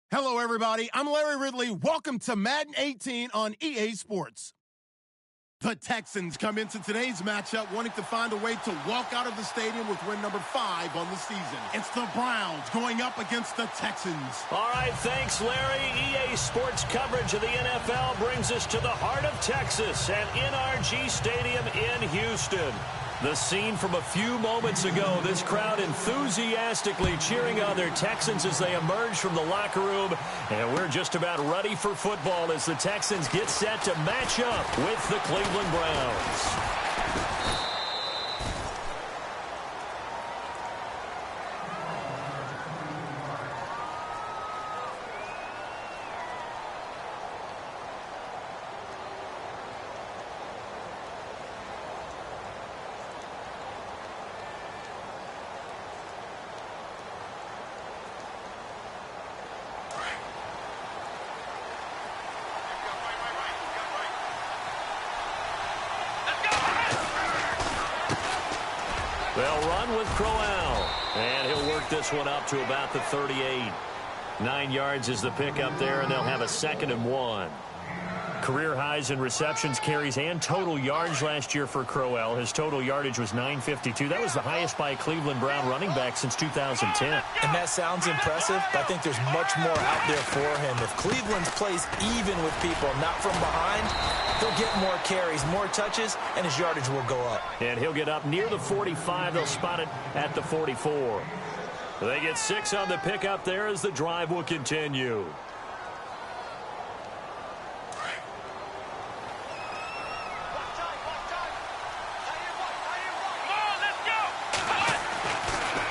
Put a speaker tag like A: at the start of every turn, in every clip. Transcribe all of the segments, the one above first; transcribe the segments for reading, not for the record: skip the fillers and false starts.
A: Hello, everybody. I'm Larry Ridley. Welcome to Madden 18 on EA Sports. The Texans come into today's matchup wanting to find a way to walk out of the stadium with win number 5 on the season. It's the Browns going up against the Texans.
B: All right, thanks, Larry. EA Sports coverage of the NFL brings us to the heart of Texas at NRG Stadium in Houston. The scene from a few moments ago, this crowd enthusiastically cheering on their Texans as they emerge from the locker room. And we're just about ready for football as the Texans get set to match up with the Cleveland Browns. They'll run with Crowell, and he'll work this one up to about the 38. 9 yards is the pickup there, and they'll have a 2nd and 1. Career highs in receptions, carries, and total yards last year for Crowell. His total yardage was 952. That was the highest by a Cleveland Brown running back since 2010.
C: And that sounds impressive, but I think there's much more out there for him. If Cleveland plays even with people, not from behind, he'll get more carries, more touches, and his yardage will go up.
B: And he'll get up near the 45. They'll spot it at the 44. They get 6 on the pickup there as the drive will continue.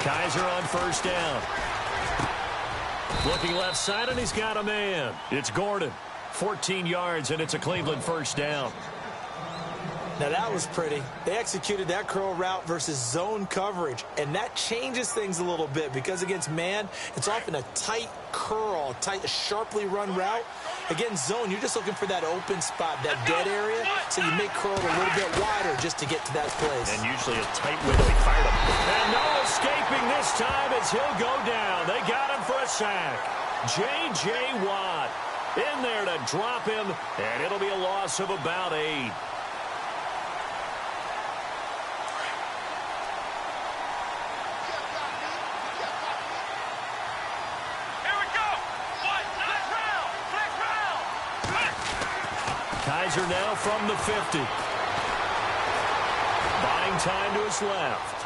B: Kaiser on first down. Looking left side, and he's got a man. It's Gordon. 14 yards, and it's a Cleveland first down.
C: Now, that was pretty. They executed that curl route versus zone coverage, and that changes things a little bit because against man, it's often a tight curl, a sharply run route. Against zone, you're just looking for that open spot, that dead area, so you make curl a little bit wider just to get to that place.
B: And usually a tight window. He fired him. And no escaping this time as he'll go down. They got him for a sack. J.J. Watt in there to drop him, and it'll be a loss of about 8. Kaiser now from the 50. Buying time to his left.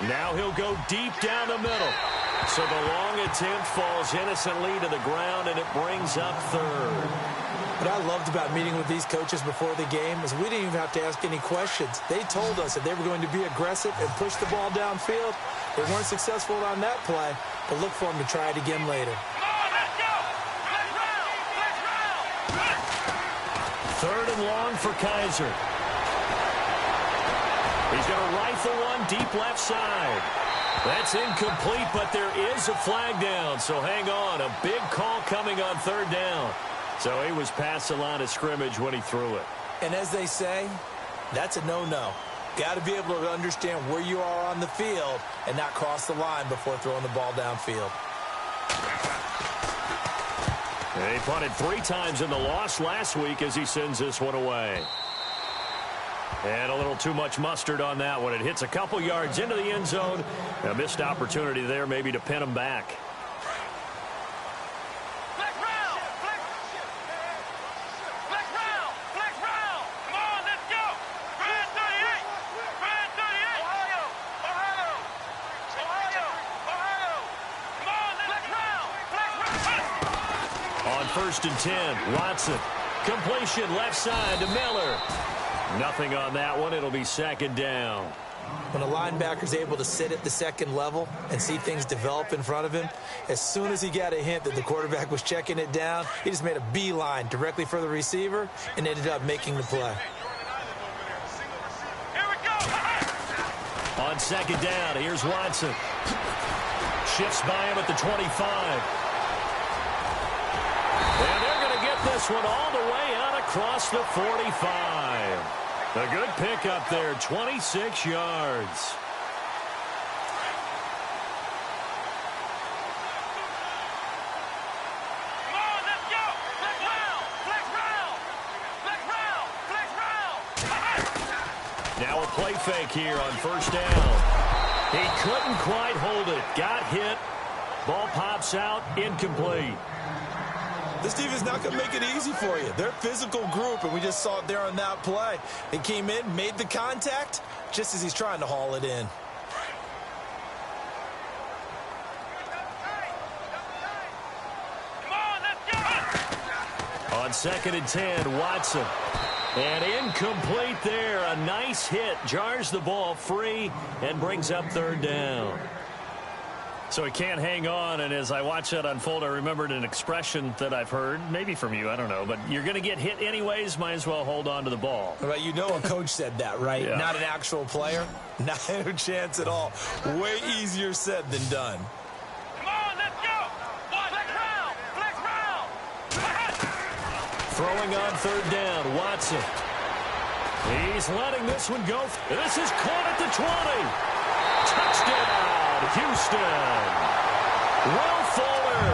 B: Now he'll go deep down the middle. So the long attempt falls innocently to the ground, and it brings up 3rd.
C: What I loved about meeting with these coaches before the game is we didn't even have to ask any questions. They told us that they were going to be aggressive and push the ball downfield. They weren't successful on that play, but look for them to try it again later.
B: 3rd and long for Kaiser. He's going to rifle one deep left side. That's incomplete, but there is a flag down, so hang on. A big call coming on 3rd down. So he was past the line of scrimmage when he threw it.
C: And as they say, that's a no-no. Got to be able to understand where you are on the field and not cross the line before throwing the ball downfield.
B: He punted 3 times in the loss last week as he sends this one away. And a little too much mustard on that one. It hits a couple yards into the end zone. A missed opportunity there maybe to pin him back. On 1st and 10, Watson. Completion left side to Miller. Nothing on that one. It'll be 2nd down.
C: When a linebacker's able to sit at the 2nd level and see things develop in front of him, as soon as he got a hint that the quarterback was checking it down, he just made a beeline directly for the receiver and ended up making the play.
B: On 2nd down, here's Watson. Shifts by him at the 25. And they're going to get this one all the way out across the 45. A good pickup there, 26 yards. Now a play fake here on first down. He couldn't quite hold it. Got hit. Ball pops out. Incomplete.
C: This defense is not going to make it easy for you. They're a physical group, and we just saw it there on that play. They came in, made the contact, just as he's trying to haul it in.
B: On 2nd and 10, Watson. And incomplete there. A nice hit. Jars the ball free and brings up 3rd down. So he can't hang on, and as I watch that unfold, I remembered an expression that I've heard, maybe from you, I don't know, but you're going to get hit anyways, might as well hold on to the ball.
C: Well, you know a coach said that, right?
B: Yeah.
C: Not an actual player. Not a chance at all. Way easier said than done.
D: Come on, let's go! Flex round!
B: Throwing on 3rd down, Watson. He's letting this one go. This is caught at the 20. Touchdown! Houston. Will Fuller,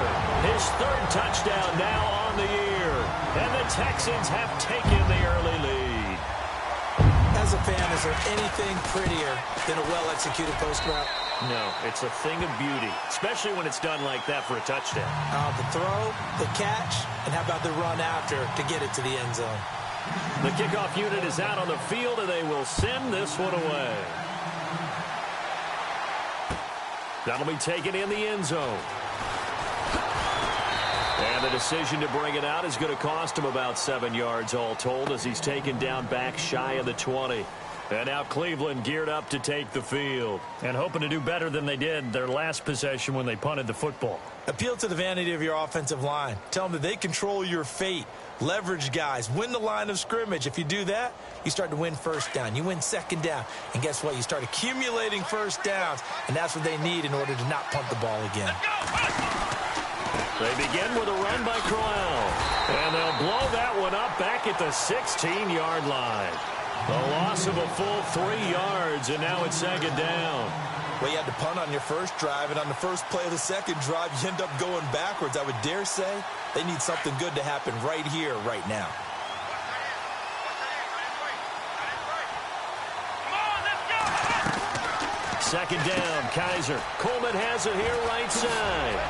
B: his 3rd touchdown now on the year. And the Texans have taken the early lead.
C: As a fan, is there anything prettier than a well-executed post route?
B: No, it's a thing of beauty, especially when it's done like that for a touchdown.
C: The throw, the catch, and how about the run after to get it to the end zone?
B: The kickoff unit is out on the field, and they will send this one away. That'll be taken in the end zone. And the decision to bring it out is going to cost him about 7 yards all told as he's taken down back shy of the 20. And now Cleveland geared up to take the field and hoping to do better than they did their last possession when they punted the football.
C: Appeal to the vanity of your offensive line. Tell them that they control your fate. Leverage guys. Win the line of scrimmage. If you do that, you start to win 1st down. You win 2nd down. And guess what? You start accumulating 1st downs. And that's what they need in order to not punt the ball again.
B: They begin with a run by Crowell. And they'll blow that one up back at the 16-yard line. A loss of a full 3 yards, and now it's 2nd down.
C: Well, you had to punt on your first drive, and on the first play of the 2nd drive, you end up going backwards. I would dare say they need something good to happen right here, right now.
B: Second down, Kaiser. Coleman has it here right side.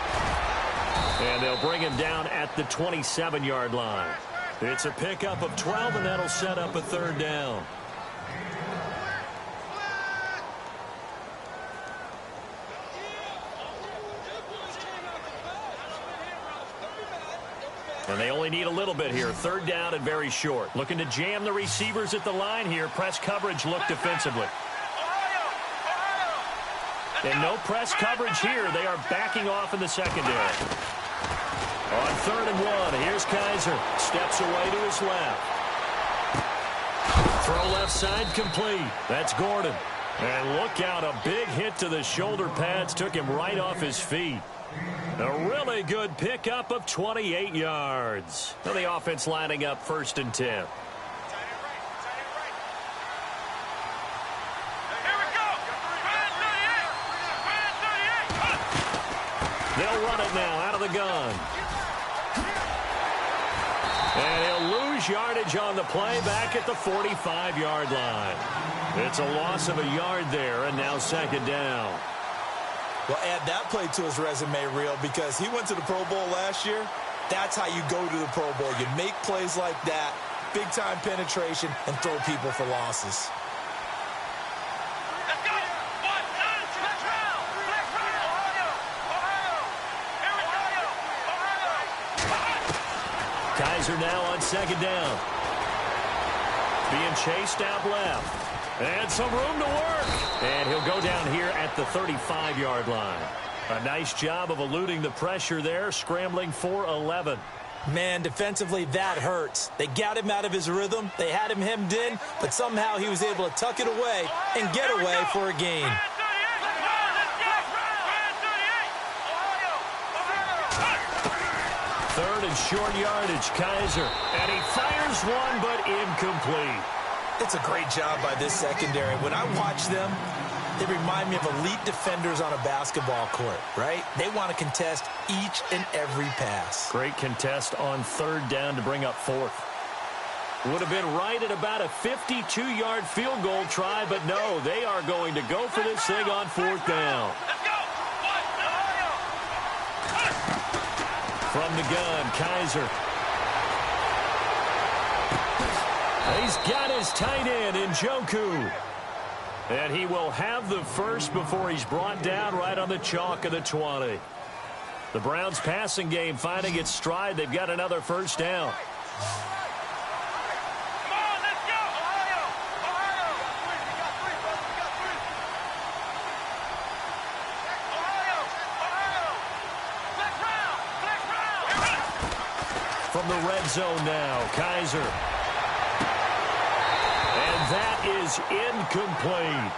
B: And they'll bring him down at the 27-yard line. It's a pickup of 12, and that'll set up a 3rd down. And they only need a little bit here. 3rd down and very short. Looking to jam the receivers at the line here. Press coverage look defensively. And no press coverage here. They are backing off in the secondary. On 3rd and 1, here's Kaiser. Steps away to his left. Throw left side complete. That's Gordon. And look out, a big hit to the shoulder pads. Took him right off his feet. A really good pickup of 28 yards. Now the offense lining up 1st and 10. They'll run it now out of the gun. And he'll lose yardage on the play back at the 45-yard line. It's a loss of a yard there, and now 2nd down.
C: Well, add that play to his resume reel because he went to the Pro Bowl last year. That's how you go to the Pro Bowl. You make plays like that, big-time penetration, and throw people for losses.
D: Let's go! Flex round! Ohio!
B: Kaiser now on 2nd down. Being chased out left. And some room to work. And he'll go down here at the 35-yard line. A nice job of eluding the pressure there, scrambling for 11.
C: Man, defensively, that hurts. They got him out of his rhythm. They had him hemmed in, but somehow he was able to tuck it away and get away for a gain.
B: Third and short yardage, Kaiser. And he fires one, but incomplete.
C: It's a great job by this secondary. When I watch them, they remind me of elite defenders on a basketball court, right? They want to contest each and every pass.
B: Great contest on 3rd down to bring up 4th. Would have been right at about a 52-yard field goal try, but no, they are going to go for this thing on 4th down.
D: Let's go. Ohio.
B: From the gun, Kaiser. He's got his tight end in Njoku. And he will have the first before he's brought down right on the chalk of the 20. The Browns' passing game finding its stride. They've got another first down.
D: Come on, let's go. Ohio. Ohio. Ohio. Ohio. Flex round.
B: From the red zone now, Kaiser. And that is incomplete.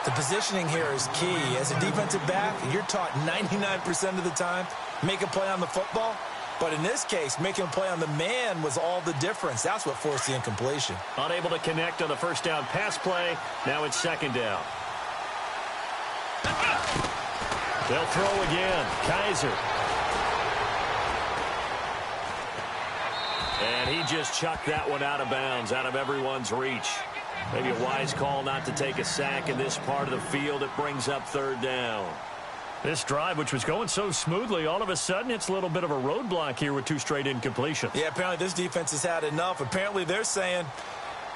C: The positioning here is key. As a defensive back, you're taught 99% of the time, make a play on the football. But in this case, making a play on the man was all the difference. That's what forced the incompletion.
B: Unable to connect on the first down pass play. Now it's 2nd down. They'll throw again. Kaiser. And he just chucked that one out of bounds, out of everyone's reach. Maybe a wise call not to take a sack in this part of the field. It brings up 3rd down. This drive, which was going so smoothly, all of a sudden it's a little bit of a roadblock here with 2 straight incompletions.
C: Yeah, apparently this defense has had enough. Apparently they're saying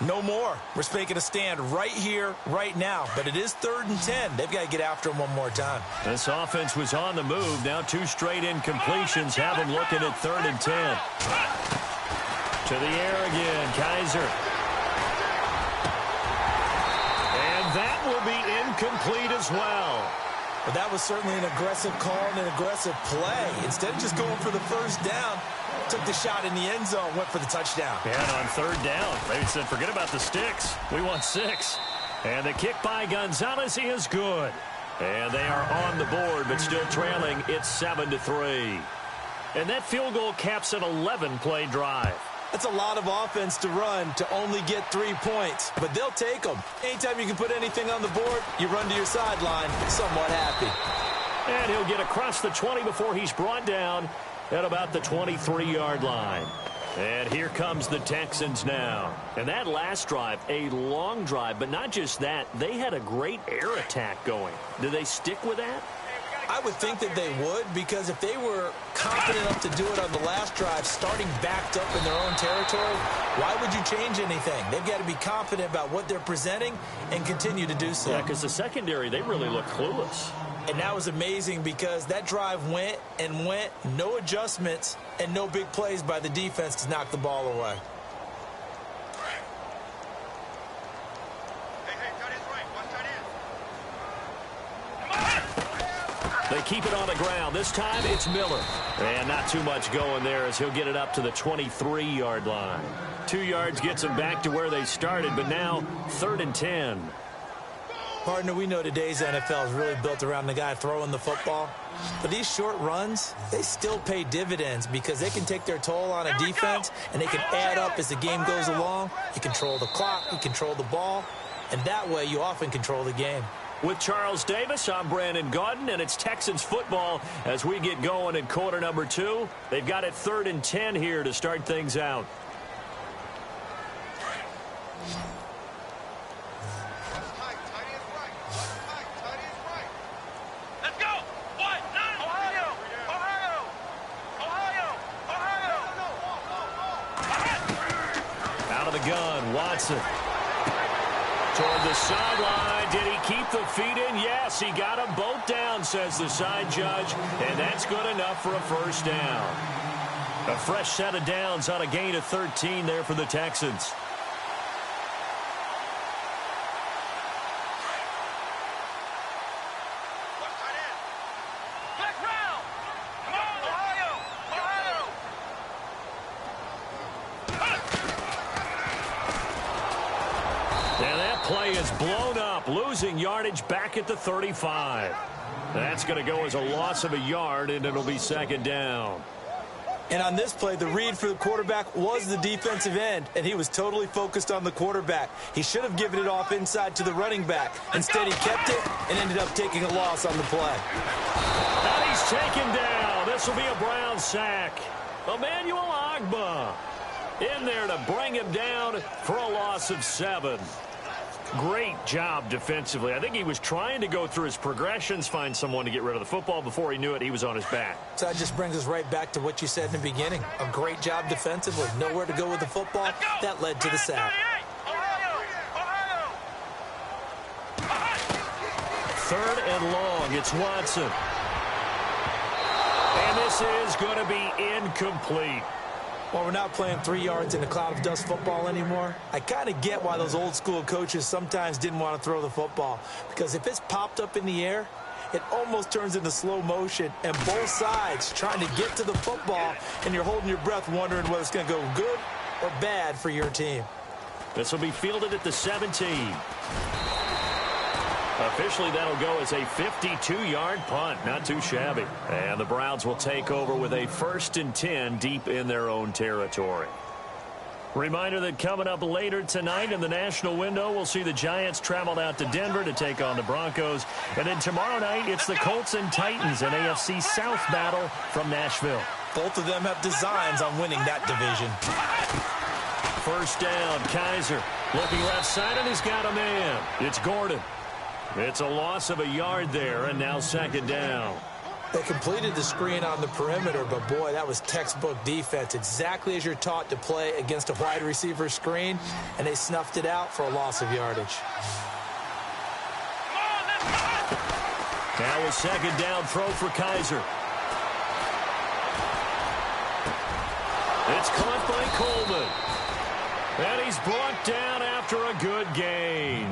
C: no more. We're making a stand right here, right now. But it is 3rd and 10. They've got to get after him one more time.
B: This offense was on the move. Now 2 straight incompletions have them looking at 3rd and 10. To the air again, Kaiser. And that will be incomplete as well.
C: But that was certainly an aggressive call and an aggressive play. Instead of just going for the first down, took the shot in the end zone, went for the touchdown.
B: And on 3rd down, they said, forget about the sticks. We want 6. And the kick by Gonzalez is good. And they are on the board, but still trailing. It's 7-3. And that field goal caps an 11-play drive.
C: That's a lot of offense to run to only get 3 points, but they'll take them. Anytime you can put anything on the board, you run to your sideline somewhat happy.
B: And he'll get across the 20 before he's brought down at about the 23-yard line. And here comes the Texans now. And that last drive, a long drive, but not just that. They had a great air attack going. Do they stick with that?
C: I would think that they would, because if they were confident enough to do it on the last drive, starting backed up in their own territory, why would you change anything? They've got to be confident about what they're presenting and continue to do so.
B: Yeah, because the secondary, they really look clueless.
C: And that was amazing because that drive went and went, no adjustments, and no big plays by the defense to knock the ball away.
B: They keep it on the ground. This time it's Miller. And not too much going there as he'll get it up to the 23-yard line. 2 yards gets them back to where they started, but now 3rd and 10.
C: Partner, we know today's NFL is really built around the guy throwing the football. But these short runs, they still pay dividends because they can take their toll on a defense and they can add up as the game goes along. You control the clock, you control the ball, and that way you often control the game.
B: With Charles Davis, I'm Brandon Gaudin, and it's Texans football as we get going in quarter number 2. They've got it 3rd and 10 here to start things out.
D: Let's go. What? Ohio. Ohio. Ohio. Ohio.
B: Out of the gun, Watson. Toward the sideline. Did he keep the feet in? Yes, he got them both down, says the side judge. And that's good enough for a first down. A fresh set of downs on a gain of 13 there for the Texans.
D: Flex round. Come on, Ohio. Ohio.
B: And that play is blown up, losing yardage back at the 35. That's going to go as a loss of a yard, and it'll be 2nd down.
C: And on this play, the read for the quarterback was the defensive end, and he was totally focused on the quarterback. He should have given it off inside to the running back. Instead, he kept it and ended up taking a loss on the play.
B: And he's taken down. This will be a Brown sack. Emmanuel Ogbah. in there to bring him down for a loss of 7. Great job defensively. I think he was trying to go through his progressions, find someone to get rid of the football. Before he knew it, he was on his back.
C: So that just brings us right back to what you said in the beginning. A great job defensively. Nowhere to go with the football. That led to the sack.
B: Third and long. It's Watson. And this is going to be incomplete.
C: Well, we're not playing 3 yards in a cloud of dust football anymore. I kind of get why those old school coaches sometimes didn't want to throw the football. Because if it's popped up in the air, it almost turns into slow motion. And both sides trying to get to the football, and you're holding your breath wondering whether it's going to go good or bad for your team.
B: This will be fielded at the 17. Officially, that'll go as a 52-yard punt. Not too shabby. And the Browns will take over with a 1st and 10 deep in their own territory. Reminder that coming up later tonight in the national window, we'll see the Giants travel out to Denver to take on the Broncos. And then tomorrow night, it's the Colts and Titans, an AFC South battle from Nashville.
C: Both of them have designs on winning that division.
B: First down, Kaiser looking left side, and he's got a man. It's Gordon. It's a loss of a yard there, and now 2nd down.
C: They completed the screen on the perimeter, but boy, that was textbook defense. Exactly as you're taught to play against a wide receiver screen, and they snuffed it out for a loss of yardage.
B: Now a 2nd down throw for Kaiser. It's caught by Coleman. And he's brought down after a good gain.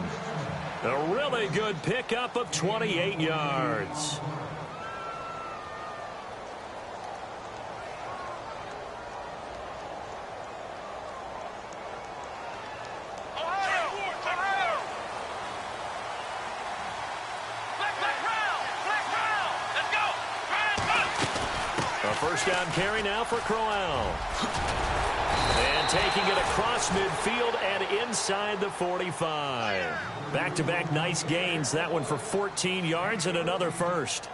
B: A really good pickup of 28 yards. A first down carry now for Crowell. And taking it across midfield and inside the 45. Back-to-back nice gains. That one for 14 yards and another first.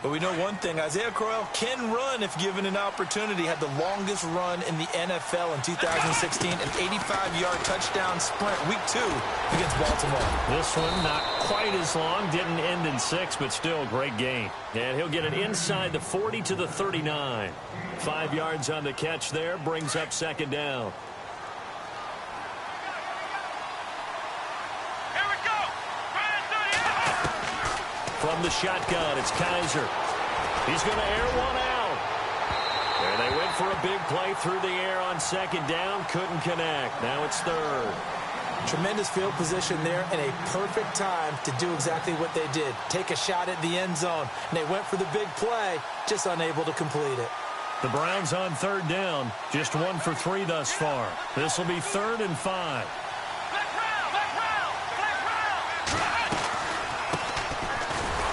C: But we know one thing. Isaiah Crowell can run if given an opportunity. Had the longest run in the NFL in 2016. An 85-yard touchdown sprint week 2 against Baltimore.
B: This one not quite as long. Didn't end in 6, but still great gain. And he'll get it inside the 40 to the 39. 5 yards on the catch there. Brings up 2nd down. From the shotgun, it's Kaiser. He's going to air one out. And they went for a big play through the air on 2nd down. Couldn't connect. Now it's 3rd.
C: Tremendous field position there and a perfect time to do exactly what they did. Take a shot at the end zone. And they went for the big play, just unable to complete it.
B: The Browns on 3rd down. Just 1 for 3 thus far. This will be 3rd and 5.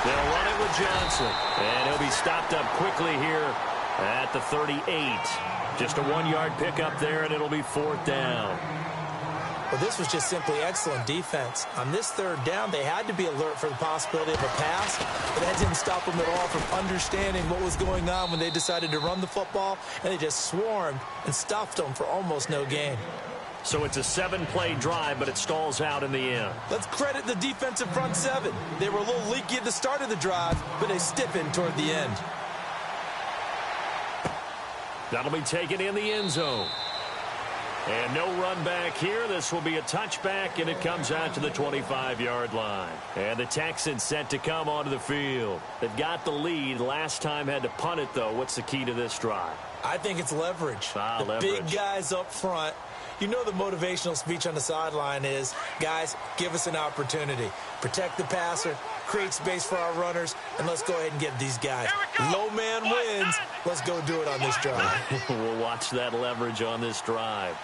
B: They'll run it with Johnson. And he'll be stopped up quickly here at the 38. Just a 1-yard pickup there, and it'll be 4th down.
C: Well, this was just simply excellent defense. On this 3rd down, they had to be alert for the possibility of a pass, but that didn't stop them at all from understanding what was going on when they decided to run the football, and they just swarmed and stuffed them for almost no gain.
B: So it's a 7-play drive, but it stalls out in the end.
C: Let's credit the defensive front 7. They were a little leaky at the start of the drive, but they stiffened toward the end.
B: That'll be taken in the end zone. And no run back here. This will be a touchback, and it comes out to the 25-yard line. And the Texans set to come onto the field. They've got the lead. Last time had to punt it, though. What's the key to this drive?
C: I think it's leverage.
B: Leverage.
C: Big guys up front. You know the motivational speech on the sideline is, guys, give us an opportunity. Protect the passer, create space for our runners, and let's go ahead and get these guys. Low man wins. Let's go do it on this drive.
B: We'll watch that leverage on this drive.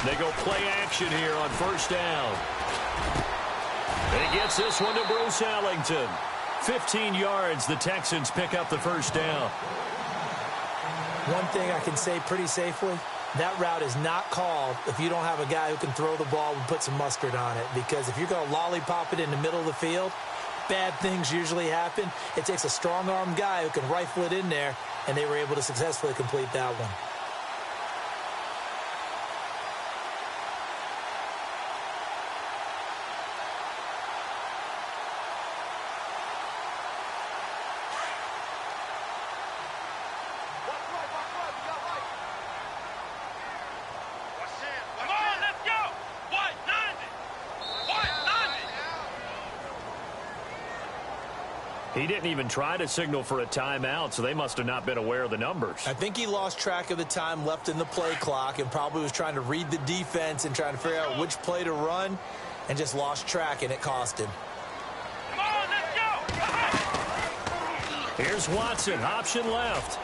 B: They go play action here on 1st down. And he gets this one to Bruce Ellington. 15 yards, the Texans pick up the 1st down.
C: One thing I can say pretty safely, that route is not called if you don't have a guy who can throw the ball and put some mustard on it. Because if you're going to lollipop it in the middle of the field, bad things usually happen. It takes a strong-armed guy who can rifle it in there, and they were able to successfully complete that one.
B: He didn't even try to signal for a timeout, so they must have not been aware of the numbers.
C: I think he lost track of the time left in the play clock and probably was trying to read the defense and trying to figure out which play to run and just lost track, and it cost him.
D: Come on, let's go!
B: Here's Watson, option left.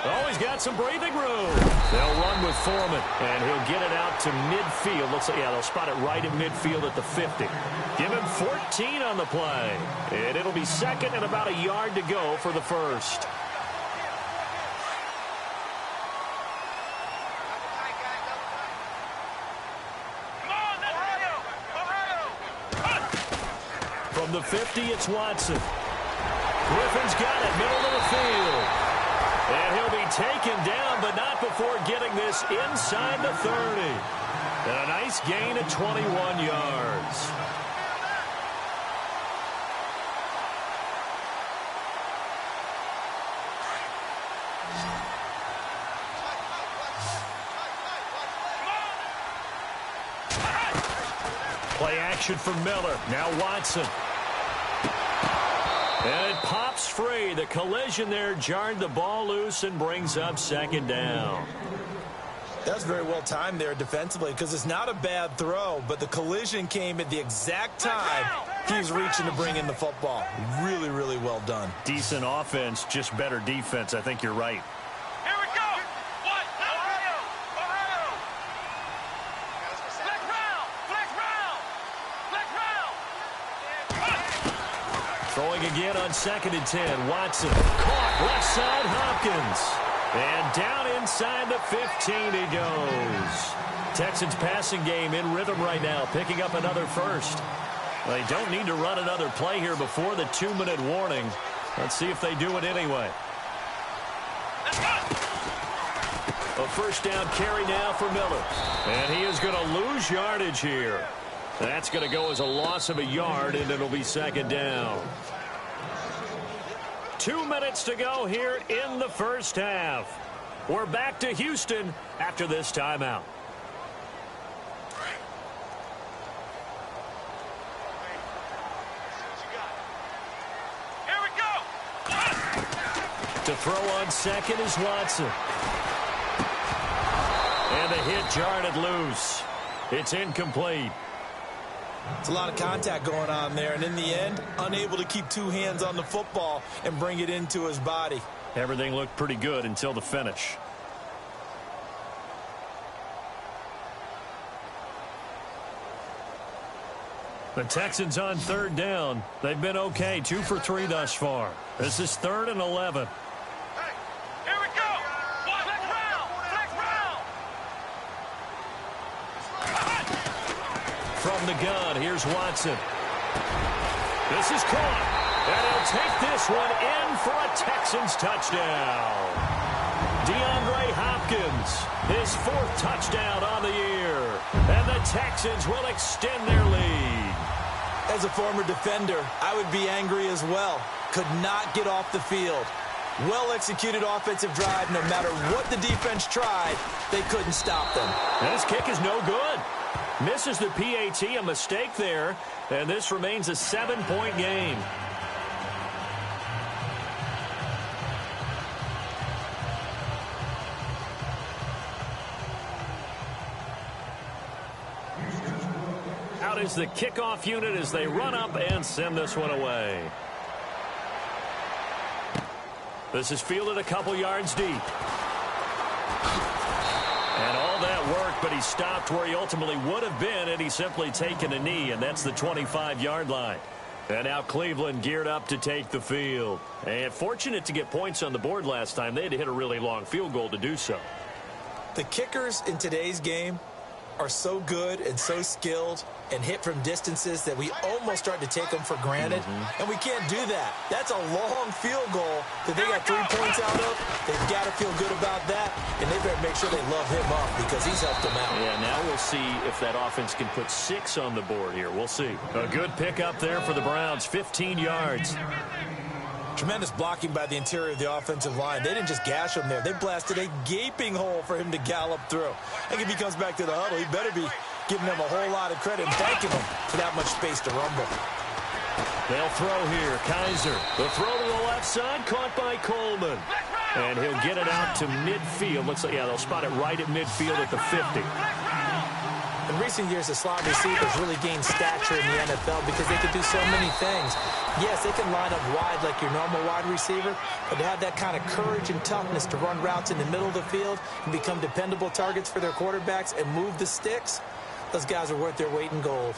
B: Oh, he's got some breathing room. They'll run with Foreman, and he'll get it out to midfield. Looks like, yeah, they'll spot it right in midfield at the 50. Give him 14 on the play. And it'll be second and about a yard to go for the first.
D: Come on, let's go!
B: From the 50, it's Watson. Griffin's got it, middle of the field. And he'll be taken down, but not before getting this inside the 30. And a nice gain of 21 yards. Play action for Miller. Now Watson. And it pops free. The collision there jarred the ball loose and brings up second down.
C: That's very well timed there defensively because it's not a bad throw, but the collision came at the exact time he was reaching to bring in the football. Really, really well done.
B: Decent offense, just better defense. I think you're right.
D: Here we go! What? Ohio! Ohio! Flex round! Flex round! Flex round!
B: Throwing again on 2nd and 10. Watson caught left side Hopkins. And down inside the 15 he goes. Texans passing game in rhythm right now, picking up another first. They don't need to run another play here before the 2-minute warning. Let's see if they do it anyway. A first down carry now for Miller. And he is going to lose yardage here. That's going to go as a loss of a yard, and it'll be second down. 2 minutes to go here in the first half. We're back to Houston after this timeout.
D: Here we go!
B: To throw on second is Watson. And the hit jarred it loose. It's incomplete.
C: It's a lot of contact going on there, and in the end, unable to keep two hands on the football and bring it into his body.
B: Everything looked pretty good until the finish. The Texans on third down. They've been okay, 2 for 3 thus far. This is 3rd and 11.
D: Hey, here we go! What? Flex round! Flex round!
B: From the gun, here's Watson. This is caught. And he'll take this one in for a Texans touchdown. DeAndre Hopkins, his 4th touchdown on the year. And the Texans will extend their lead.
C: As a former defender, I would be angry as well. Could not get off the field. Well-executed offensive drive. No matter what the defense tried, they couldn't stop them.
B: And his kick is no good. Misses the PAT, a mistake there. And this remains a 7-point game. Out is the kickoff unit as they run up and send this one away. This is fielded a couple yards deep. And all that worked, but he stopped where he ultimately would have been, and he's simply taken a knee, and that's the 25-yard line. And now Cleveland geared up to take the field. And fortunate to get points on the board last time. They had to hit a really long field goal to do so.
C: The kickers in today's game are so good and so skilled. and hit from distances that we almost start to take them for granted, and we can't do that. That's a long field goal that they got 3 points out of. They've got to feel good about that, and they better make sure they love him up because he's helped them out.
B: Yeah, now we'll see if that offense can put 6 on the board here. We'll see. A good pickup there for the Browns, 15 yards.
C: Tremendous blocking by the interior of the offensive line. They didn't just gash him there. They blasted a gaping hole for him to gallop through. I think if he comes back to the huddle, he better be giving them a whole lot of credit and thanking them for that much space to rumble.
B: They'll throw here. Kaiser. The throw to the left side, caught by Coleman. And he'll get it out to midfield. Looks like, yeah, they'll spot it right at midfield at the 50.
C: In recent years, the slot receivers really gained stature in the NFL because they could do so many things. Yes, they can line up wide like your normal wide receiver, but to have that kind of courage and toughness to run routes in the middle of the field and become dependable targets for their quarterbacks and move the sticks, those guys are worth their weight in gold.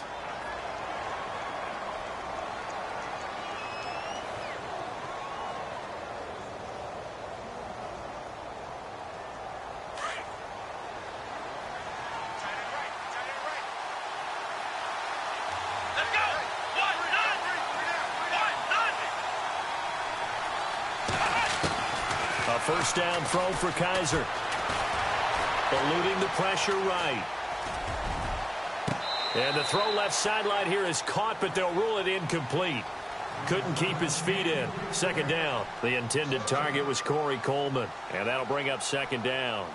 B: First down throw for Kaiser. Eluding the pressure right. And the throw left sideline here is caught, but they'll rule it incomplete. Couldn't keep his feet in. Second down. The intended target was Corey Coleman. And that'll bring up second down.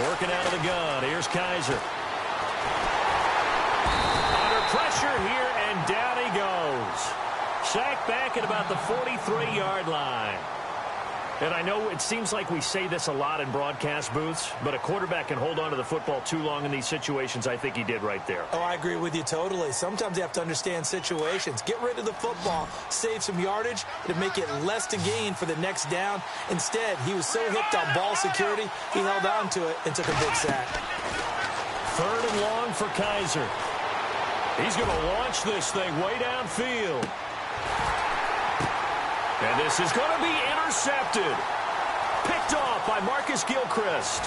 B: Working out of the gun. Here's Kaiser. Under pressure here, and down he goes. Sacked back at about the 43-yard line. And I know it seems like we say this a lot in broadcast booths, but a quarterback can hold on to the football too long in these situations. I think he did right there.
C: Oh, I agree with you totally. Sometimes you have to understand situations. Get rid of the football, save some yardage to make it less to gain for the next down. Instead, he was so hipped on ball security, he held on to it and took a big sack.
B: Third and long for Kaiser. He's going to launch this thing way downfield. And this is going to be intercepted. Picked off by Marcus Gilchrist.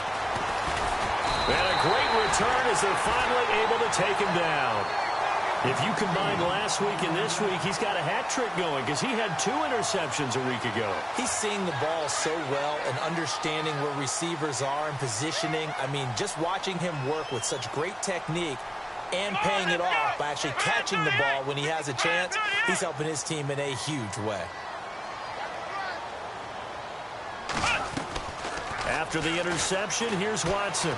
B: And a great return as they're finally able to take him down. If you combine last week and this week, he's got a hat trick going because he had 2 interceptions a week ago.
C: He's seeing the ball so well and understanding where receivers are and positioning. I mean, just watching him work with such great technique and paying it off by actually catching the ball when he has a chance, he's helping his team in a huge way.
B: After the interception, here's Watson.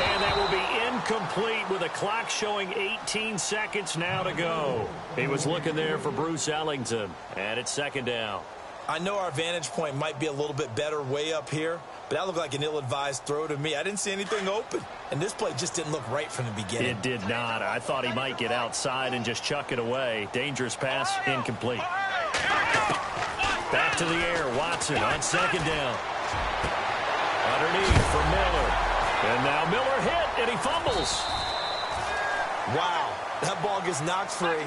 B: And that will be incomplete with a clock showing 18 seconds now to go. He was looking there for Bruce Ellington. And it's second down.
C: I know our vantage point might be a little bit better way up here, but that looked like an ill-advised throw to me. I didn't see anything open. And this play just didn't look right from the beginning.
B: It did not. I thought he might get outside and just chuck it away. Dangerous pass, incomplete. Back to the air, Watson on second down. Underneath for Miller. And now Miller hit, and he fumbles.
C: Wow, that ball gets knocked free,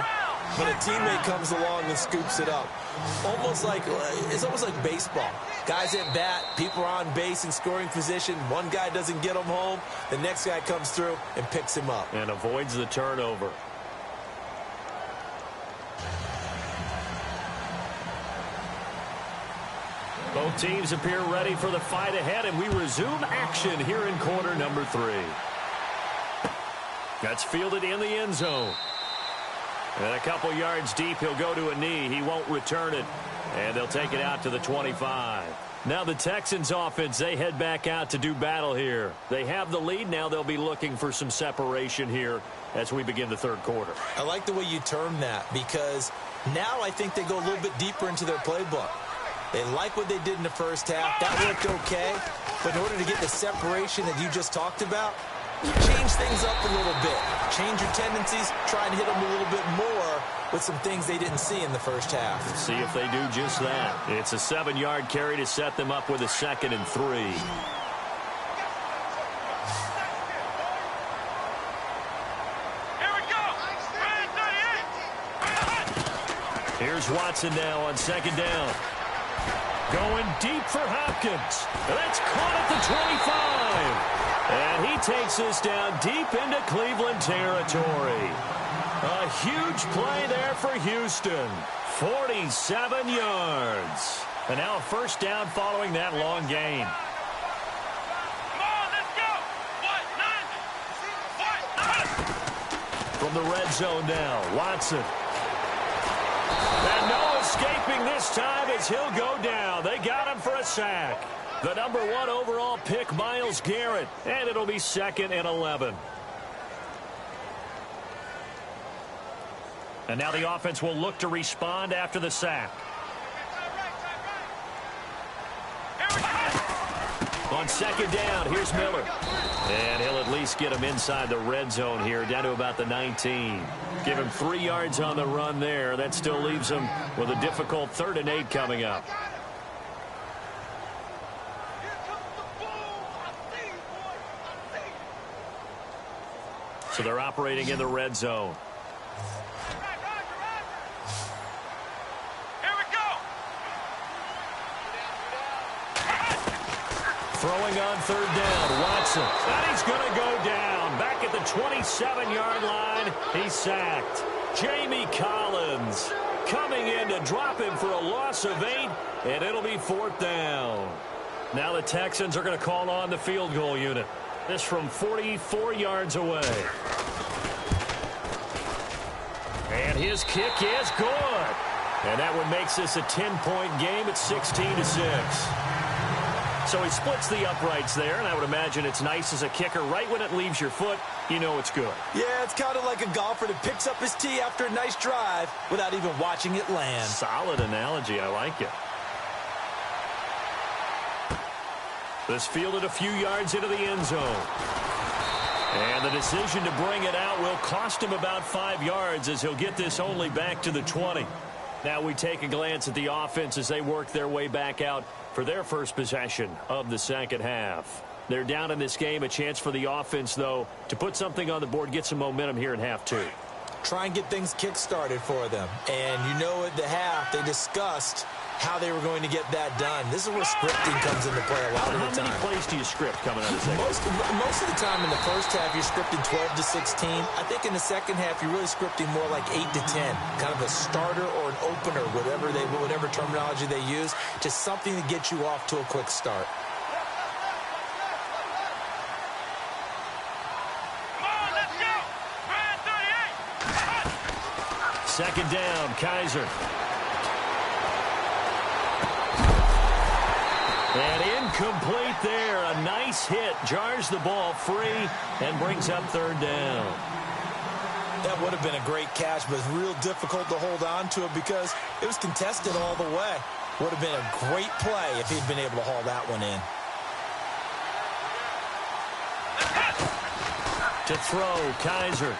C: but a teammate comes along and scoops it up. It's almost like baseball. Guys at bat, people are on base in scoring position. One guy doesn't get him home. The next guy comes through and picks him up.
B: And avoids the turnover. Both teams appear ready for the fight ahead, and we resume action here in quarter number 3. That's fielded in the end zone. And a couple yards deep, he'll go to a knee. He won't return it, and they'll take it out to the 25. Now the Texans offense, they head back out to do battle here. They have the lead. Now they'll be looking for some separation here as we begin the third quarter.
C: I like the way you term that because now I think they go a little bit deeper into their playbook. They like what they did in the first half. That worked okay. But in order to get the separation that you just talked about, you change things up a little bit. Change your tendencies. Try and hit them a little bit more with some things they didn't see in the first half.
B: See if they do just that. It's a 7-yard carry to set them up with a 2nd and 3.
D: Here we go.
B: Here's Watson now on second down. Going deep for Hopkins. That's caught at the 25. And he takes this down deep into Cleveland territory. A huge play there for Houston. 47 yards. And now a first down following that long gain.
D: Come on, let's go.
B: From the red zone now, Watson. And no escaping this time as he'll go down. They got him for a sack. The number 1 overall pick, Myles Garrett. And it'll be 2nd and 11. And now the offense will look to respond after the sack. On second down, here's Miller. And he'll at least get him inside the red zone here, down to about the 19. Give him 3 yards on the run there. That still leaves him with a difficult 3rd and 8 coming up. So they're operating in the red zone. Throwing on 3rd down, Watson. And he's going to go down. Back at the 27-yard line, he's sacked. Jamie Collins coming in to drop him for a loss of 8, and it'll be 4th down. Now the Texans are going to call on the field goal unit. This from 44 yards away. And his kick is good. And that one makes this a 10-point game at 16-6. So he splits the uprights there, and I would imagine it's nice as a kicker. Right when it leaves your foot, you know it's good.
C: Yeah, it's kind of like a golfer that picks up his tee after a nice drive without even watching it land.
B: Solid analogy. I like it. This fielded a few yards into the end zone. And the decision to bring it out will cost him about 5 yards as he'll get this only back to the 20. Now we take a glance at the offense as they work their way back out for their first possession of the second half. They're down in this game. A chance for the offense, though, to put something on the board, get some momentum here in half 2.
C: Try and get things kick-started for them. And you know at the half, they discussed how they were going to get that done. This is where scripting comes into play a lot of the time.
B: How many plays do you script coming out of the second?
C: Most of the time in the first half, you're scripting 12 to 16. I think in the second half, you're really scripting more like 8 to 10. Kind of a starter or an opener, whatever terminology they use. Just something to get you off to a quick start.
D: Come on, let's go. Ryan 38.
B: Second down, Kaiser. And incomplete there. A nice hit. Jars the ball free and brings up 3rd down.
C: That would have been a great catch, but it's real difficult to hold on to it because it was contested all the way. Would have been a great play if he'd been able to haul that one in.
B: To throw, Kaiser.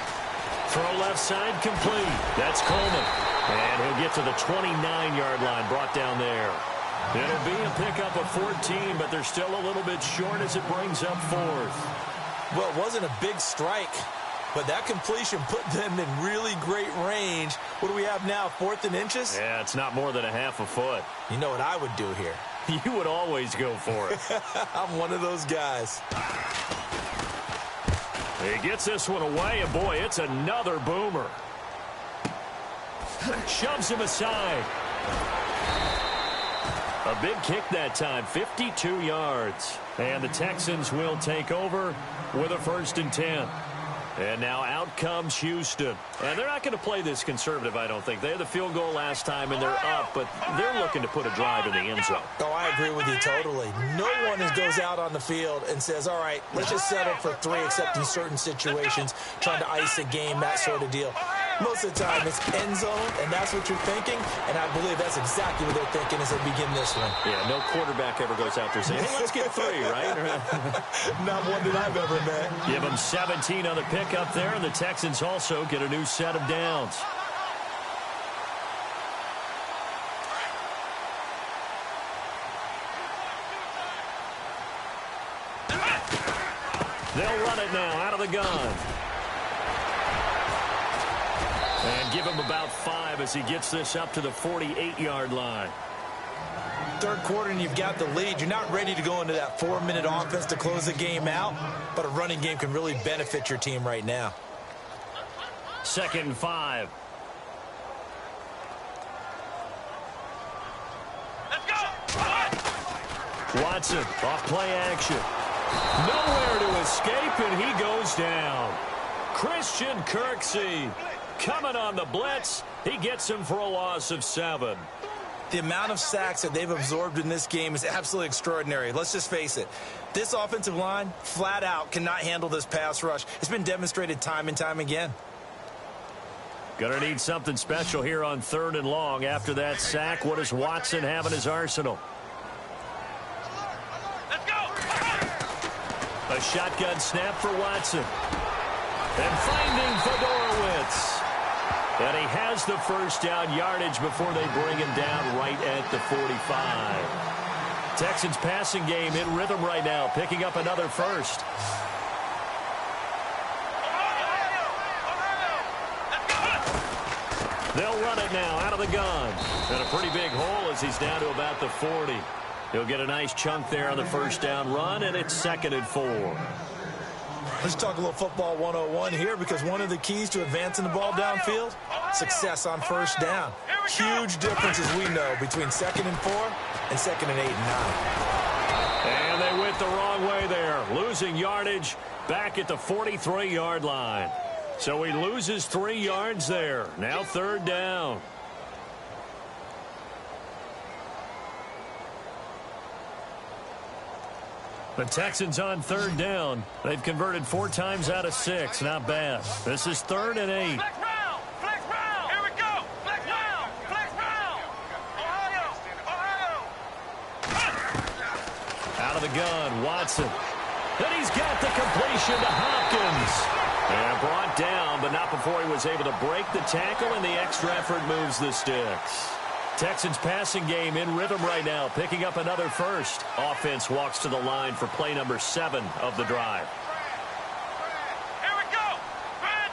B: Throw left side complete. That's Coleman. And he'll get to the 29-yard line, brought down there. It'll be a pickup of 14, but they're still a little bit short as it brings up 4th.
C: Well, it wasn't a big strike, but that completion put them in really great range. What do we have now, 4th and inches?
B: Yeah, it's not more than a half a foot.
C: You know what I would do here?
B: You would always go for it.
C: I'm one of those guys.
B: He gets this one away, and boy, it's another boomer. Shoves him aside. A big kick that time, 52 yards. And the Texans will take over with a 1st and 10. And now out comes Houston. And they're not going to play this conservative, I don't think. They had the field goal last time, and they're up, but they're looking to put a drive in the end zone.
C: Oh, I agree with you totally. No one goes out on the field and says, all right, let's just settle for 3, except in certain situations, trying to ice a game, that sort of deal. Most of the time, it's end zone, and that's what you're thinking, and I believe that's exactly what they're thinking as they begin this one.
B: Yeah, no quarterback ever goes out there saying, hey, let's get 3, right?
C: Not one that I've ever met.
B: Give them 17 on the pick up there, and the Texans also get a new set of downs. They'll run it now out of the gun. And give him about 5 as he gets this up to the 48-yard line.
C: Third quarter and you've got the lead. You're not ready to go into that 4-minute offense to close the game out, but a running game can really benefit your team right now.
B: 2nd and 5.
D: Let's go.
B: Watson off play action. Nowhere to escape, and he goes down. Christian Kirksey coming on the blitz. He gets him for a loss of 7.
C: The amount of sacks that they've absorbed in this game is absolutely extraordinary. Let's just face it. This offensive line, flat out, cannot handle this pass rush. It's been demonstrated time and time again.
B: Gonna need something special here on 3rd and long. After that sack, what does Watson have in his arsenal?
D: Let's go.
B: A shotgun snap for Watson. And finding Fedorowicz. And he has the first down yardage before they bring him down right at the 45. Texans passing game in rhythm right now, picking up another first. They'll run it now out of the gun. And a pretty big hole as he's down to about the 40. He'll get a nice chunk there on the first down run, and it's 2nd and 4.
C: Let's talk a little football 101 here, because one of the keys to advancing the ball downfield, success on first down. Huge difference, as we know, between 2nd and 4 and 2nd and 8 and 9.
B: And they went the wrong way there, losing yardage back at the 43-yard line. So he loses 3 yards there. Now 3rd down. The Texans on 3rd down. They've converted 4 times out of 6. Not bad. This is 3rd and 8.
D: Flex round. Flex round. Here we go. Flex round. Flex round. Ohio.
B: Out of the gun, Watson. And he's got the completion to Hopkins. And brought down, but not before he was able to break the tackle, and the extra effort moves the sticks. Texans passing game in rhythm right now, picking up another first. Offense walks to the line for play number 7 of the drive.
D: Here we go. Brand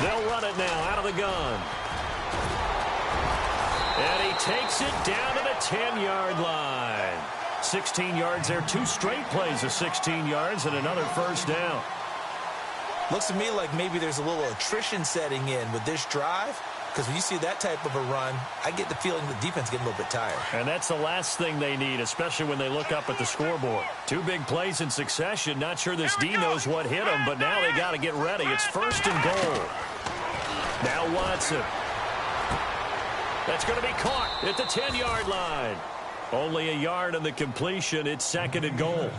D: 38.
B: They'll run it now out of the gun. And he takes it down to the 10-yard line. 16 yards there, 2 straight plays of 16 yards and another first down.
C: Looks to me like maybe there's a little attrition setting in with this drive, because when you see that type of a run, I get the feeling the defense getting a little bit tired.
B: And that's the last thing they need, especially when they look up at the scoreboard. 2 big plays in succession. Not sure this D knows what hit them, but now they got to get ready. It's 1st and goal. Now Watson. That's going to be caught at the 10-yard line. Only a yard on the completion. It's 2nd and goal.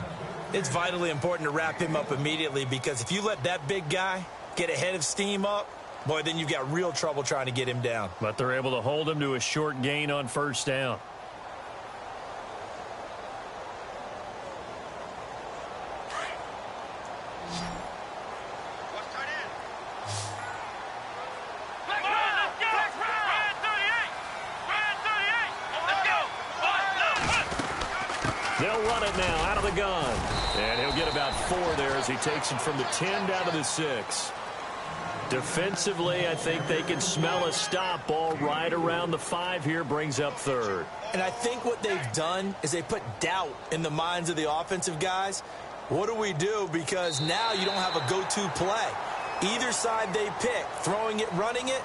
C: It's vitally important to wrap him up immediately, because if you let that big guy get ahead of steam up, boy, then you've got real trouble trying to get him down.
B: But they're able to hold him to a short gain on first down. They'll run it now out of the gun. And he'll get about 4 there as he takes it from the 10 down to the 6. Defensively, I think they can smell a stop. Ball right around the 5 here, brings up 3rd.
C: And I think what they've done is they put doubt in the minds of the offensive guys. What do we do? Because now you don't have a go-to play. Either side they pick, throwing it, running it,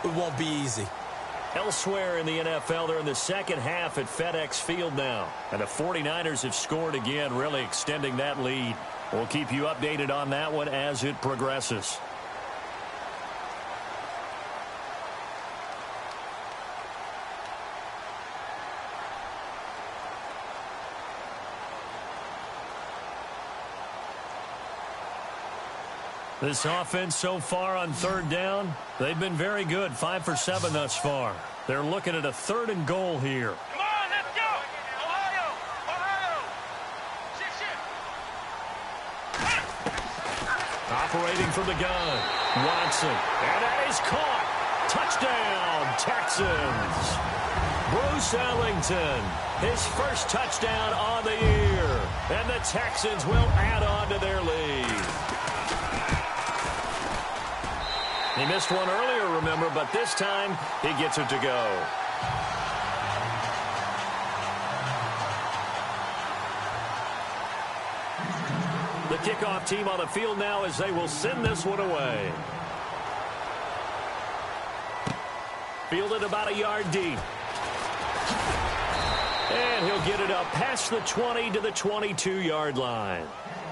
C: it won't be easy.
B: Elsewhere in the NFL, they're in the second half at FedEx Field now. And the 49ers have scored again, really extending that lead. We'll keep you updated on that one as it progresses. This offense so far on 3rd down, they've been very good. 5 for 7 thus far. They're looking at a 3rd and goal here.
D: Come on, let's go. Ohio.
B: Operating from the gun, Watson. And that is caught. Touchdown, Texans. Bruce Ellington, his first touchdown on the year. And the Texans will add on to their lead. He missed one earlier, remember, but this time he gets it to go. The kickoff team on the field now as they will send this one away. Fielded about a yard deep. And he'll get it up past the 20 to the 22-yard line.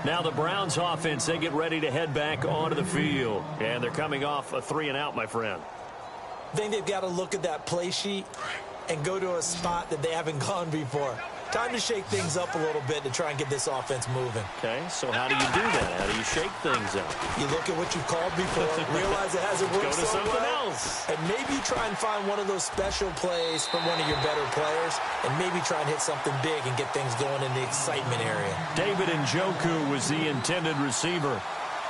B: Now the Browns offense, they get ready to head back onto the field. And they're coming off a 3-and-out, my friend.
C: I think they've got to look at that play sheet and go to a spot that they haven't gone before. Time to shake things up a little bit to try and get this offense moving.
B: Okay, so how do you do that? How do you shake things up?
C: You look at what you've called before, realize it hasn't worked
B: so well. Go to something else.
C: And maybe you try and find one of those special plays from one of your better players, and maybe try and hit something big and get things going in the excitement area.
B: David Njoku was the intended receiver.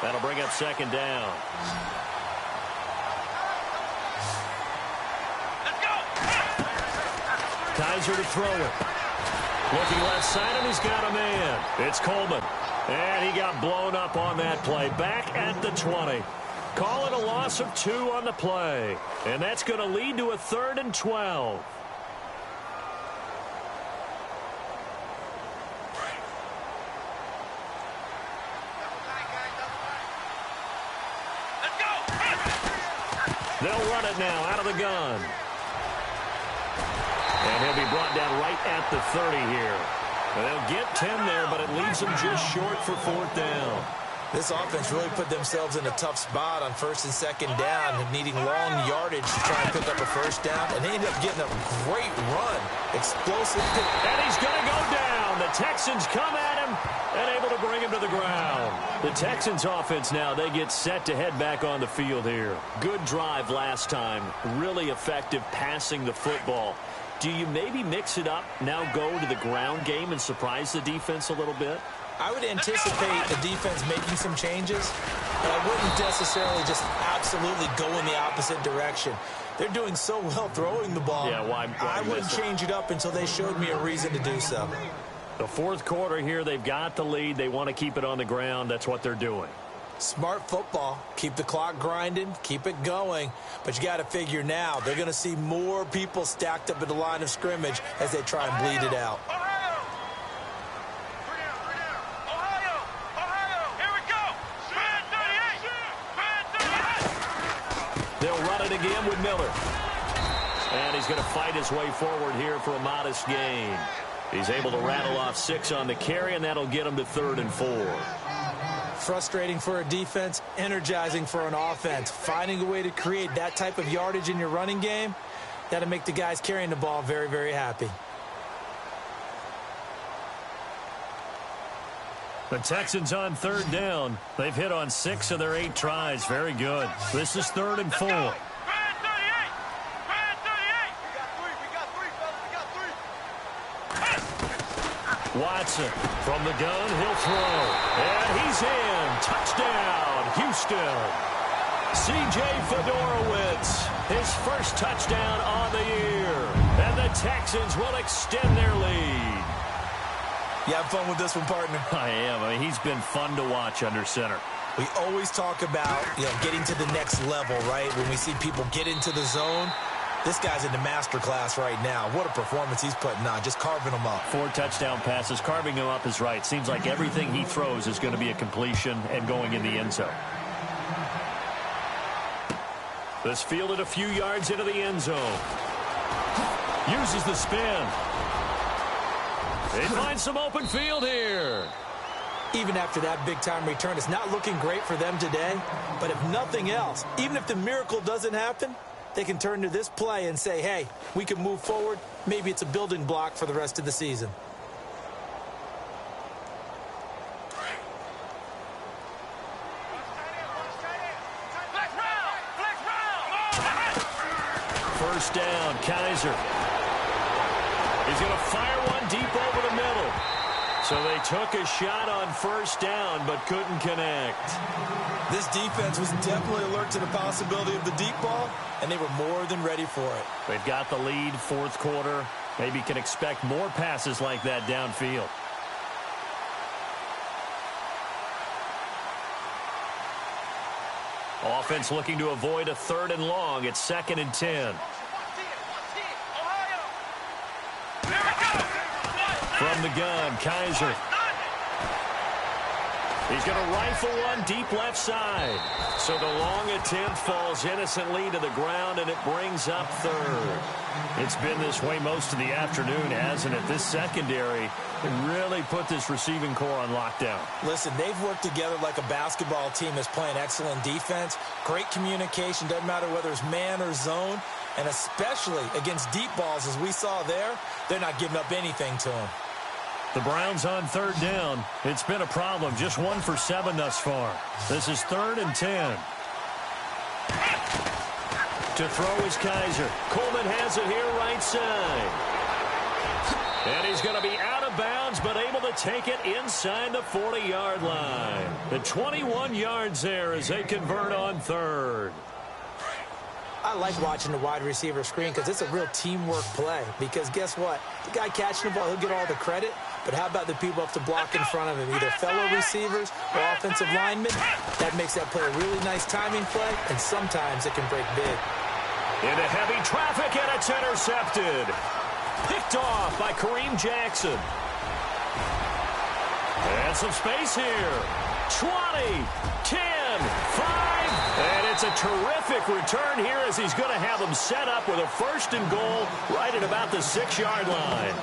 B: That'll bring up second down.
D: Let's go!
B: Kaiser to throw it. Looking left side, and he's got a man. It's Coleman. And he got blown up on that play. Back at the 20. Call it a loss of 2 on the play. And that's going to lead to a 3rd and 12.
D: Let's go!
B: They'll run it now out of the gun. And he'll be brought down right at the 30 here. And they'll get 10 there, but it leaves them just short for 4th down.
C: This offense really put themselves in a tough spot on 1st and 2nd down, needing long yardage to try and pick up a 1st down, and they ended up getting a great run. Explosive.
B: And he's going to go down. The Texans come at him and able to bring him to the ground. The Texans offense now, they get set to head back on the field here. Good drive last time. Really effective passing the football. Do you maybe mix it up, now go to the ground game and surprise the defense a little bit?
C: I would anticipate the defense making some changes, but I wouldn't necessarily just absolutely go in the opposite direction. They're doing so well throwing the ball.
B: Yeah, why
C: I wouldn't change it up until they showed me a reason to do so.
B: The 4th quarter here, they've got the lead. They want to keep it on the ground. That's what they're doing.
C: Smart football. Keep the clock grinding. Keep it going. But you got to figure now, they're going to see more people stacked up at the line of scrimmage as they try and bleed it out.
D: Ohio! Ohio! Ohio! Here we go! Spread 38! Spread 38!
B: They'll run it again with Miller. And he's going to fight his way forward here for a modest gain. He's able to rattle off 6 on the carry, and that'll get him to 3rd and 4.
C: Frustrating for a defense, energizing for an offense. Finding a way to create that type of yardage in your running game, that'll make the guys carrying the ball very, very happy.
B: The Texans on 3rd down. They've hit on 6 of their 8 tries. Very good. This is 3rd and 4.
D: Spread 38! Spread 38! We got three, fellas. We got 3.
B: Watson from the gun. He'll throw. And he's in. Touchdown, Houston. C.J. Fedorowicz, his first touchdown on the year. And the Texans will extend their lead.
C: You have fun with this one, partner?
B: I am. I mean, he's been fun to watch under center.
C: We always talk about, getting to the next level, right? When we see people get into the zone, this guy's in the master class right now. What a performance he's putting on, just carving them up.
B: 4 touchdown passes. Carving him up is right. Seems like everything he throws is going to be a completion and going in the end zone. This fielded a few yards into the end zone. Uses the spin. They find some open field here.
C: Even after that big-time return, it's not looking great for them today. But if nothing else, even if the miracle doesn't happen, they can turn to this play and say, hey, we can move forward. Maybe it's a building block for the rest of the season.
B: First down, Kaiser. He's going to fire one deep over the middle. So they took a shot on first down, but couldn't connect.
C: This defense was definitely alert to the possibility of the deep ball, and they were more than ready for it.
B: They've got the lead, 4th quarter. Maybe can expect more passes like that downfield. offense looking to avoid a 3rd and long. It's 2nd and 10. From the gun, Kaiser. He's going to rifle one deep left side. So the long attempt falls innocently to the ground, and it brings up 3rd. It's been this way most of the afternoon, hasn't it? This secondary can really put this receiving core on lockdown.
C: Listen, they've worked together like a basketball team that's playing excellent defense. Great communication, doesn't matter whether it's man or zone. And especially against deep balls, as we saw there, they're not giving up anything to them.
B: The Browns on 3rd down. It's been a problem. Just 1 for 7 thus far. This is 3rd and 10. To throw is Kaiser. Coleman has it here right side. And he's going to be out of bounds, but able to take it inside the 40-yard line. The 21 yards there as they convert on 3rd.
C: I like watching the wide receiver screen because it's a real teamwork play. Because guess what? The guy catching the ball, he'll get all the credit. But how about the people up to block in front of him, either fellow receivers or offensive linemen? That makes that play a really nice timing play, and sometimes it can break big.
B: Into heavy traffic, and it's intercepted. Picked off by Kareem Jackson. And some space here. 20, 10, 5. And it's a terrific return here as he's going to have them set up with a 1st and goal right at about the 6-yard line.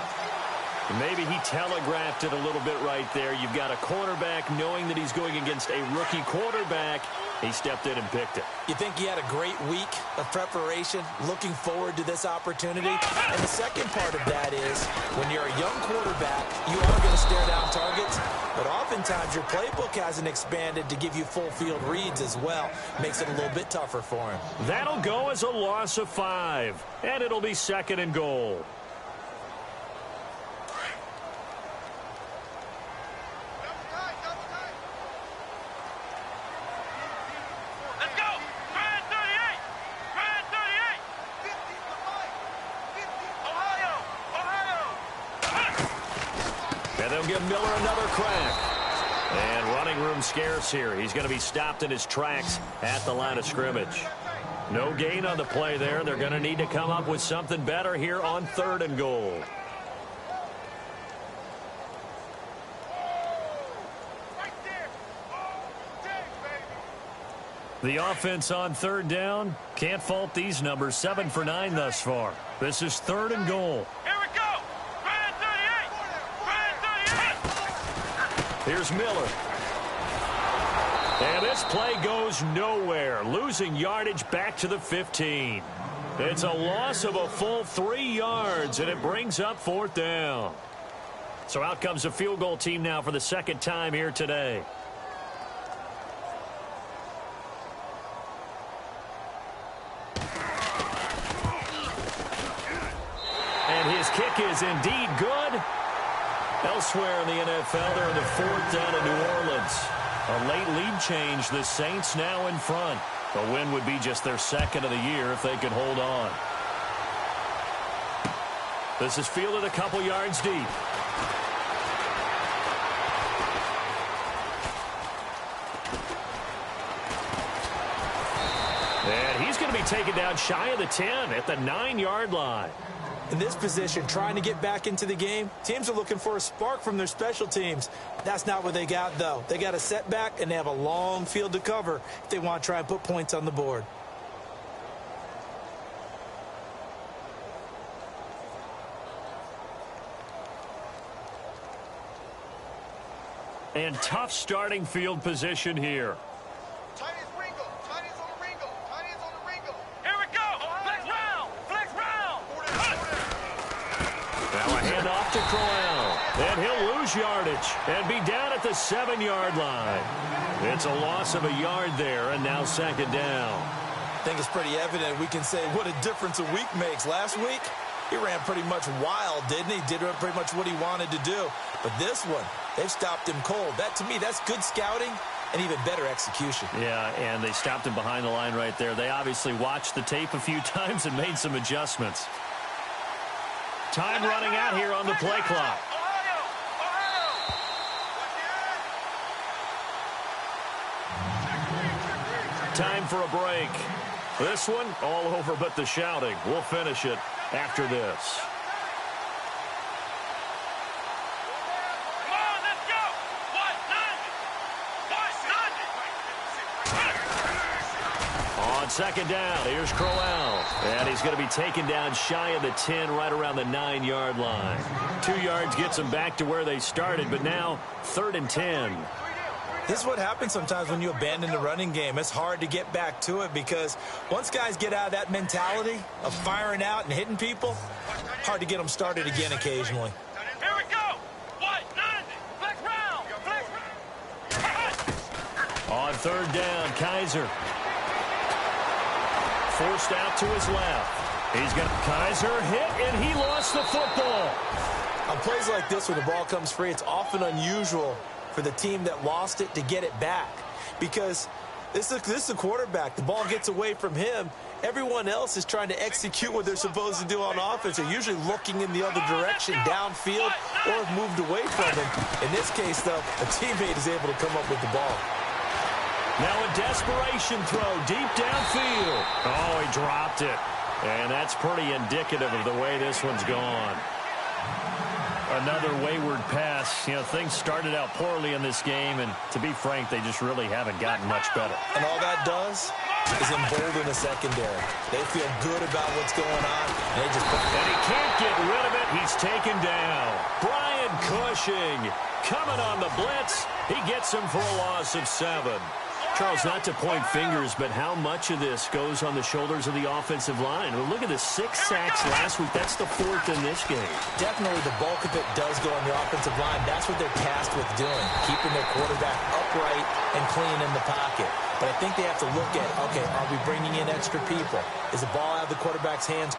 B: Maybe he telegraphed it a little bit right there. You've got a cornerback knowing that he's going against a rookie quarterback. He stepped in and picked it.
C: You think he had a great week of preparation, looking forward to this opportunity? And the second part of that is, when you're a young quarterback, you are going to stare down targets, but oftentimes your playbook hasn't expanded to give you full field reads as well. Makes it a little bit tougher for him.
B: That'll go as a loss of 5, and it'll be 2nd and goal. Give Miller another crack. And running room scarce here. He's going to be stopped in his tracks at the line of scrimmage. No gain on the play there. They're going to need to come up with something better here on 3rd and goal. The offense on 3rd down. Can't fault these numbers. 7 for 9 thus far. This is 3rd and goal. Here's Miller. And this play goes nowhere. Losing yardage back to the 15. It's a loss of a full 3 yards, and it brings up 4th down. So out comes a field goal team now for the 2nd time here today. And his kick is indeed good. Elsewhere in the NFL, they're in the 4th down in New Orleans. A late lead change. The Saints now in front. A win would be just their 2nd of the year if they could hold on. This is fielded a couple yards deep. And he's going to be taken down shy of the 10 at the 9-yard line.
C: In this position, trying to get back into the game, teams are looking for a spark from their special teams. That's not what they got, though. They got a setback, and they have a long field to cover if they want to try and put points on the board.
B: And tough starting field position here. To Corral, and he'll lose yardage and be down at the 7-yard line. It's a loss of a yard there, and now 2nd down.
C: I think it's pretty evident. We can say what a difference a week makes. Last week, he ran pretty much wild, didn't he? Did pretty much what he wanted to do. But this one, they've stopped him cold. That, to me, that's good scouting and even better execution.
B: Yeah, and they stopped him behind the line right there. They obviously watched the tape a few times and made some adjustments. Time running out here on the play clock. Time for a break. This one, all over but the shouting. We'll finish it after this.
D: Come on, let's go.
B: On second down, here's Crowell. And he's going to be taken down shy of the 10, right around the 9-yard line. 2 yards gets them back to where they started, but now 3rd and 10.
C: This is what happens sometimes when you abandon the running game. It's hard to get back to it because once guys get out of that mentality of firing out and hitting people, hard to get them started again occasionally.
D: Here we go. Flex round.
B: On 3rd down, Kaiser. Forced out to his left. He's got Kaiser hit, and he lost the football.
C: On plays like this where the ball comes free, it's often unusual for the team that lost it to get it back because this is the quarterback. The ball gets away from him. Everyone else is trying to execute what they're supposed to do on offense. They're usually looking in the other direction, downfield, or have moved away from him. In this case, though, a teammate is able to come up with the ball.
B: Now a desperation throw deep downfield. Oh, he dropped it. And that's pretty indicative of the way this one's gone. Another wayward pass. You know, things started out poorly in this game, and to be frank, they just really haven't gotten much better.
C: And all that does is embolden the secondary. They feel good about what's going on. And
B: he can't get rid of it. He's taken down. Brian Cushing coming on the blitz. He gets him for a loss of 7. Charles, not to point fingers, but how much of this goes on the shoulders of the offensive line? Well, look at the 6 sacks last week. That's the 4th in this game.
C: Definitely the bulk of it does go on the offensive line. That's what they're tasked with doing, keeping their quarterback upright and clean in the pocket. But I think they have to look at, okay, are we bringing in extra people? Is the ball out of the quarterback's hands